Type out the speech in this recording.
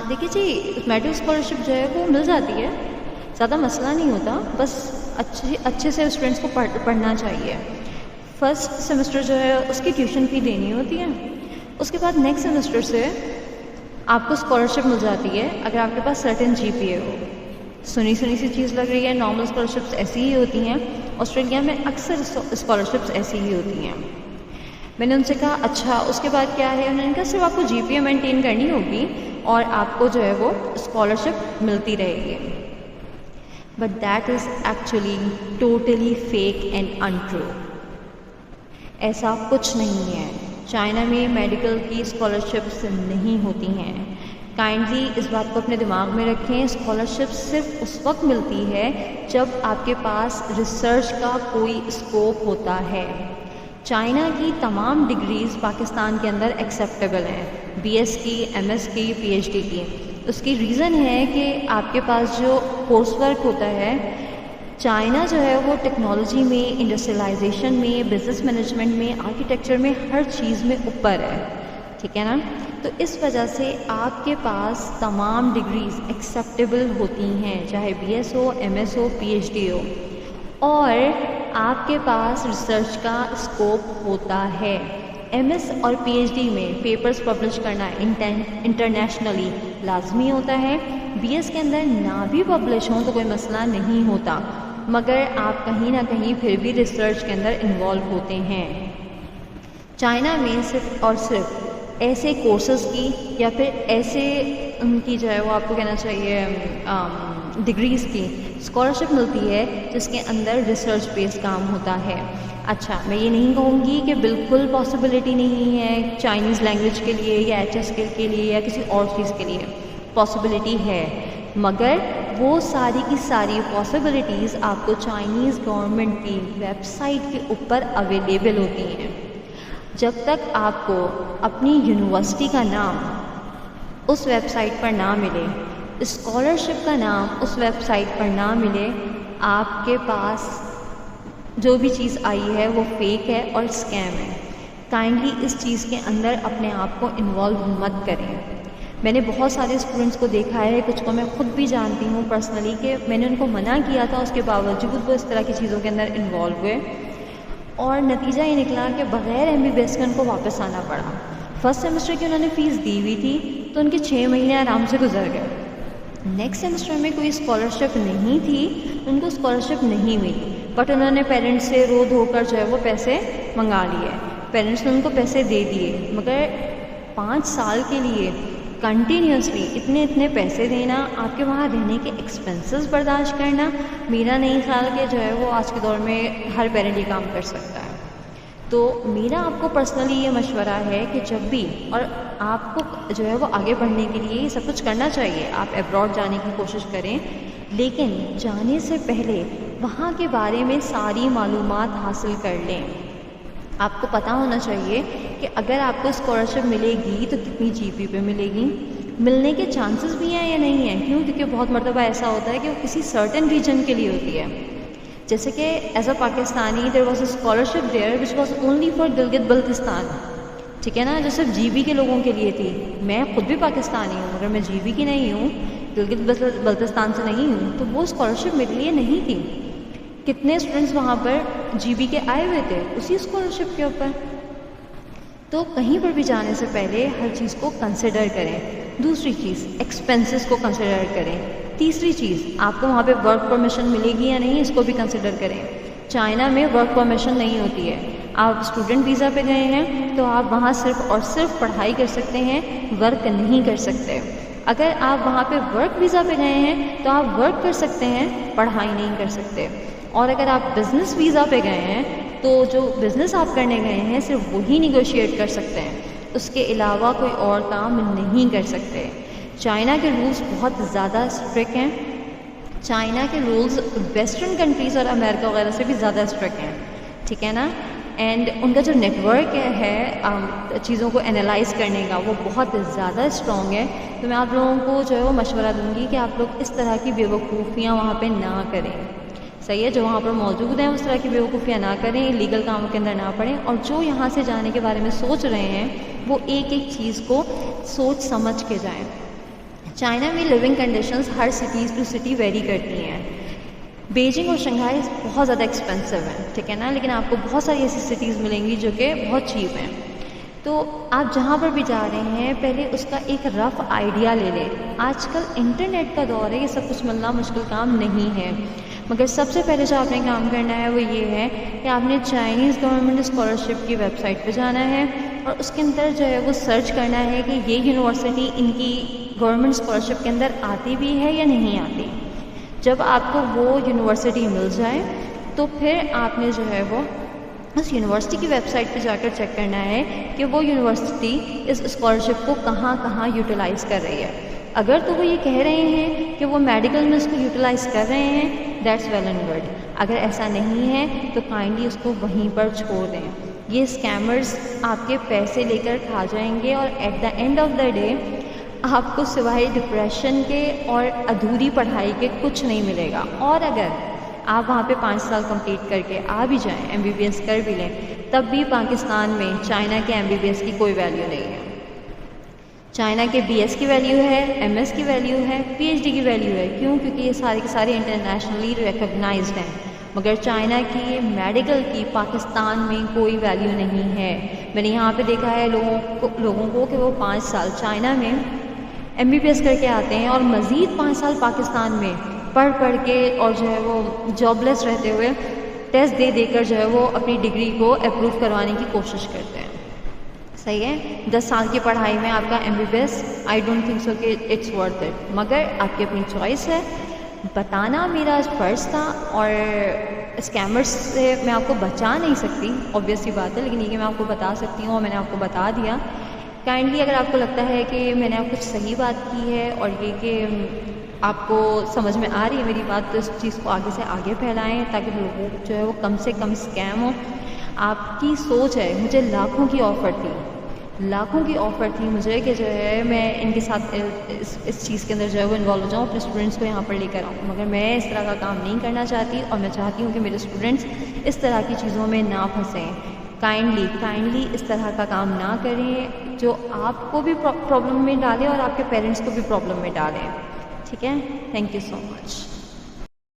دیکھیے جی، medal scholarship جو ہے وہ مل جاتی ہے، زیادہ مسئلہ نہیں ہوتا، بس اچھے سے اسٹوڈنٹس کو پڑھنا چاہیے۔ فرسٹ سیمسٹر جو ہے اس کی ٹیوشن فی دینی ہوتی ہے، اس کے بعد نیکسٹ سیمسٹر سے آپ کو اسکالرشپ مل جاتی ہے اگر آپ کے پاس سرٹن جی پی اے ہو۔ سنی سی چیز لگ رہی ہے، نارمل اسکالرشپس ایسی ہی ہوتی ہیں، آسٹریلیا میں اکثر اسکالرشپس ایسی ہی ہوتی ہیں۔ میں نے ان سے کہا اچھا اس کے بعد کیا ہے؟ انہوں نے کہا صرف آپ کو جی پی اے مینٹین کرنی ہوگی اور آپ کو جو ہے وہ اسکالرشپ ملتی رہے گی۔ But that is actually totally fake and intro. ایسا کچھ نہیں ہے، چائنا میں میڈیکل کی اسکالرشپس نہیں ہوتی ہیں۔ کائنڈلی اس بات کو اپنے دماغ میں رکھیں، اسکالرشپ صرف اس وقت ملتی ہے جب آپ کے پاس ریسرچ کا کوئی اسکوپ ہوتا ہے۔ چائنا کی تمام ڈگریز پاکستان کے اندر ایکسیپٹیبل ہیں، بی ایس کی، ایم ایس کی، پی ایچ ڈی کی۔ اس کی ریزن ہے کہ آپ کے پاس جو کورس ورک ہوتا ہے، چائنا جو ہے وہ ٹیکنالوجی میں، انڈسٹریلائزیشن میں، بزنس مینجمنٹ میں، آرکیٹیکچر میں، ہر چیز میں اوپر ہے، ٹھیک ہے نا؟ تو اس وجہ سے آپ کے پاس تمام ڈگریز ایکسیپٹیبل ہوتی ہیں، چاہے بی ایس ہو، ایم ایس ہو، پی ایچ ڈی ہو، اور آپ کے پاس ریسرچ کا اسکوپ ہوتا ہے۔ ایم ایس اور پی ایچ ڈی میں پیپرز پبلش کرنا انٹرنیشنلی لازمی ہوتا ہے۔ بی ایس کے اندر نہ بھی پبلش ہوں تو کوئی مسئلہ نہیں ہوتا، مگر آپ کہیں نہ کہیں پھر بھی ریسرچ کے اندر انوالو ہوتے ہیں۔ چائنا میں صرف اور صرف ایسے کورسز کی یا پھر ایسے ان کی جو ہے وہ آپ کو کہنا چاہیے ڈگریز کی اسکالرشپ ملتی ہے جس کے اندر ریسرچ بیس کام ہوتا ہے۔ اچھا، میں یہ نہیں کہوں گی کہ بالکل پاسبلٹی نہیں ہے چائنیز لینگویج کے لیے یا ایچ ایس کے لیے یا کسی اور چیز کے لیے، پاسبلٹی ہے، مگر وہ ساری کی ساری پاسبلٹیز آپ کو چائنیز گورنمنٹ کی ویب سائٹ کے اوپر اویلیبل ہوتی ہیں۔ جب تک آپ کو اپنی یونیورسٹی کا نام اس ویب سائٹ پر نہ ملے، اسکالرشپ کا نام اس ویب سائٹ پر نہ ملے، آپ کے پاس جو بھی چیز آئی ہے وہ فیک ہے اور اسکیم ہے۔ کائنڈلی اس چیز کے اندر اپنے آپ کو انوالو مت کریں۔ میں نے بہت سارے اسٹوڈنٹس کو دیکھا ہے، کچھ کو میں خود بھی جانتی ہوں پرسنلی، کہ میں نے ان کو منع کیا تھا، اس کے باوجود وہ اس طرح کی چیزوں کے اندر انوالو ہوئے، اور نتیجہ یہ نکلا کہ بغیر ایم بی بی ایس کے ان کو واپس آنا پڑا۔ فرسٹ سیمسٹر کی انہوں نے فیس دی ہوئی تھی تو ان کے 6 مہینے آرام سے گزر گئے۔ نیکسٹ سیمسٹر میں کوئی اسکالرشپ نہیں تھی، ان کو اسکالرشپ نہیں ہوئی، بٹ انہوں نے پیرنٹس سے رو دھو کر جو ہے وہ پیسے منگا لیے، پیرنٹس نے ان کو پیسے دے دیے، مگر 5 سال کے لیے کنٹینیوسلی اتنے پیسے دینا، آپ کے وہاں رہنے کے ایکسپنسز برداشت کرنا، میرا نہیں خیال کہ جو ہے وہ آج کے دور میں ہر پیرنٹ یہ کام کر سکتا ہے۔ تو میرا آپ کو پرسنلی یہ مشورہ ہے کہ جب بھی، اور آپ کو جو ہے وہ آگے بڑھنے کے لیے یہ سب کچھ کرنا چاہیے، آپ ایبراڈ جانے کی کوشش کریں، لیکن جانے سے پہلے وہاں کے بارے میں ساری معلومات حاصل کر لیں۔ آپ کو پتہ ہونا چاہیے کہ اگر آپ کو اسکالرشپ ملے گی تو کتنی جی پی پہ ملے گی، ملنے کے چانسز بھی ہیں یا نہیں ہیں، کیوں؟ کیونکہ بہت مرتبہ ایسا ہوتا ہے کہ وہ کسی سرٹن ریجن کے لیے ہوتی ہے، جیسے کہ as a Pakistani there was a scholarship there which was only for Gilgit Baltistan, ٹھیک ہے نا، جو صرف جی بی کے لوگوں کے لیے تھی۔ میں خود بھی پاکستانی ہوں، اگر میں جی بی کی نہیں ہوں، گلگت بلتستان سے نہیں ہوں، تو وہ اسکالرشپ میرے لیے نہیں تھی۔ کتنے اسٹوڈنٹس وہاں پر جی بی کے آئے ہوئے تھے اسی اسکالرشپ کے اوپر۔ تو کہیں پر بھی جانے سے پہلے ہر چیز کو کنسیڈر کریں۔ دوسری چیز، ایکسپنسز کو کنسیڈر کریں۔ تیسری چیز، آپ کو وہاں پہ ورک پرمیشن ملے گی یا نہیں، اس کو بھی کنسیڈر کریں۔ چائنا میں ورک پرمیشن نہیں ہوتی ہے، آپ اسٹوڈنٹ ویزا پہ گئے ہیں تو آپ وہاں صرف اور صرف پڑھائی کر سکتے ہیں، ورک نہیں کر سکتے۔ اگر آپ وہاں پہ ورک ویزا پہ گئے ہیں تو آپ ورک کر سکتے ہیں، پڑھائی نہیں کر سکتے۔ اور اگر آپ بزنس ویزا پہ گئے ہیں تو جو بزنس آپ کرنے گئے ہیں صرف وہی نیگوشیٹ کر سکتے ہیں، اس کے علاوہ کوئی اور کام نہیں کر سکتے۔ چائنا کے رولز بہت زیادہ اسٹرکٹ ہیں، چائنا کے رولز ویسٹرن کنٹریز اور امریکہ وغیرہ سے بھی زیادہ اسٹرکٹ ہیں، ٹھیک ہے نا، اینڈ ان کا جو نیٹ ورک ہے چیزوں کو انالائز کرنے کا وہ بہت زیادہ اسٹرانگ ہے۔ تو میں آپ لوگوں کو جو ہے وہ مشورہ دوں گی کہ آپ لوگ اس طرح کی بیوقوفیاں وہاں پہ نہ کریں، صحیح ہے، جو وہاں پر موجود ہیں اس طرح کی بیوقوفیاں نہ کریں، لیگل کاموں کے اندر نہ پڑیں، اور جو یہاں سے جانے کے بارے میں سوچ رہے ہیں وہ ایک ایک چیز کو سوچ سمجھ کے جائیں۔ چائنا میں لیونگ کنڈیشنز ہر سٹیز ٹو سٹی ویری کرتی ہیں. بیجنگ اور شنگھائی بہت زیادہ ایکسپینسو ہیں, ٹھیک ہے نا, لیکن آپ کو بہت ساری ایسی سٹیز ملیں گی جو کہ بہت چیپ ہیں. تو آپ جہاں پر بھی جا رہے ہیں پہلے اس کا ایک رف آئیڈیا لے لیں. آج کل انٹرنیٹ کا دور ہے, یہ سب کچھ ملنا مشکل کام نہیں ہے, مگر سب سے پہلے جو آپ نے کام کرنا ہے وہ یہ ہے کہ آپ نے چائنیز گورنمنٹ اسکالرشپ کی ویب سائٹ پہ جانا ہے اور اس کے اندر جو ہے وہ سرچ کرنا ہے کہ یہ یونیورسٹی ان کی گورنمنٹ اسکالرشپ کے اندر آتی بھی ہے یا نہیں آتی. جب آپ کو وہ یونیورسٹی مل جائے تو پھر آپ نے جو ہے وہ اس یونیورسٹی کی ویب سائٹ پہ جا کر چیک کرنا ہے کہ وہ یونیورسٹی اس اسکالرشپ کو کہاں کہاں یوٹیلائز کر رہی ہے. اگر تو وہ یہ کہہ رہے ہیں کہ وہ میڈیکل میں اس کو یوٹیلائز کر رہے ہیں, دیٹس ویل اینڈ گڈ. اگر ایسا نہیں ہے تو کائنڈلی اس کو وہیں پر چھوڑ دیں. یہ اسکیمرز آپ کے پیسے لے کر کھا جائیں گے اور at the end of the day آپ کو سوائے ڈپریشن کے اور ادھوری پڑھائی کے کچھ نہیں ملے گا. اور اگر آپ وہاں پہ 5 سال کمپلیٹ کر کے آ بھی جائیں, MBBS کر بھی لیں, تب بھی پاکستان میں چائنا کے MBBS کی کوئی ویلیو نہیں ہے. چائنا کے BS کی ویلیو ہے, MS کی ویلیو ہے, PhD کی ویلیو ہے. کیوں؟ کیونکہ یہ سارے کے سارے انٹرنیشنلی ریکگنائزڈ ہیں. مگر چائنا کی میڈیکل کی پاکستان میں کوئی ویلیو نہیں ہے. میں نے یہاں پہ دیکھا ہے لوگوں کو کہ وہ 5 سال چائنا میں MBBS کر کے آتے ہیں اور مزید 5 سال پاکستان میں پڑھ کے اور جو ہے وہ جاب لیس رہتے ہوئے ٹیسٹ دے کر جو ہے وہ اپنی ڈگری کو اپروو کروانے کی کوشش کرتے ہیں. صحیح ہے, 10 سال کی پڑھائی میں آپ کا MBBS I don't think so کہ اٹس ورتھ اٹ. مگر آپ کی اپنی چوائس ہے. بتانا میرا فرض تھا, اور اسکیمرز سے میں آپ کو بچا نہیں سکتی, obvious سی بات ہے, لیکن یہ کہ میں آپ کو بتا سکتی ہوں اور میں نے آپ کو بتا دیا. کائنڈلی اگر آپ کو لگتا ہے کہ میں نے آپ کچھ صحیح بات کی ہے اور یہ کہ آپ کو سمجھ میں آ رہی ہے میری بات, تو اس چیز کو آگے سے آگے پھیلائیں تاکہ لوگوں جو ہے وہ کم سے کم اسکیم ہو. آپ کی سوچ ہے, مجھے لاکھوں کی آفر تھی مجھے کہ جو ہے میں ان کے ساتھ اس چیز کے اندر جو ہے وہ انوالو ہو جاؤں, اپنے اسٹوڈنٹس کو یہاں پر لے کر آؤں. مگر میں اس طرح کا کام نہیں کرنا چاہتی, اور میں چاہتی ہوں کہ میرے اسٹوڈنٹس اس طرح کی چیزوں میں نہ پھنسیں. کائنڈلی اس طرح کا کام نہ کریں جو آپ کو بھی پرابلم میں ڈالے اور آپ کے پیرنٹس کو بھی پرابلم میں ڈالیں. ٹھیک ہے, تھینک یو سو مچ.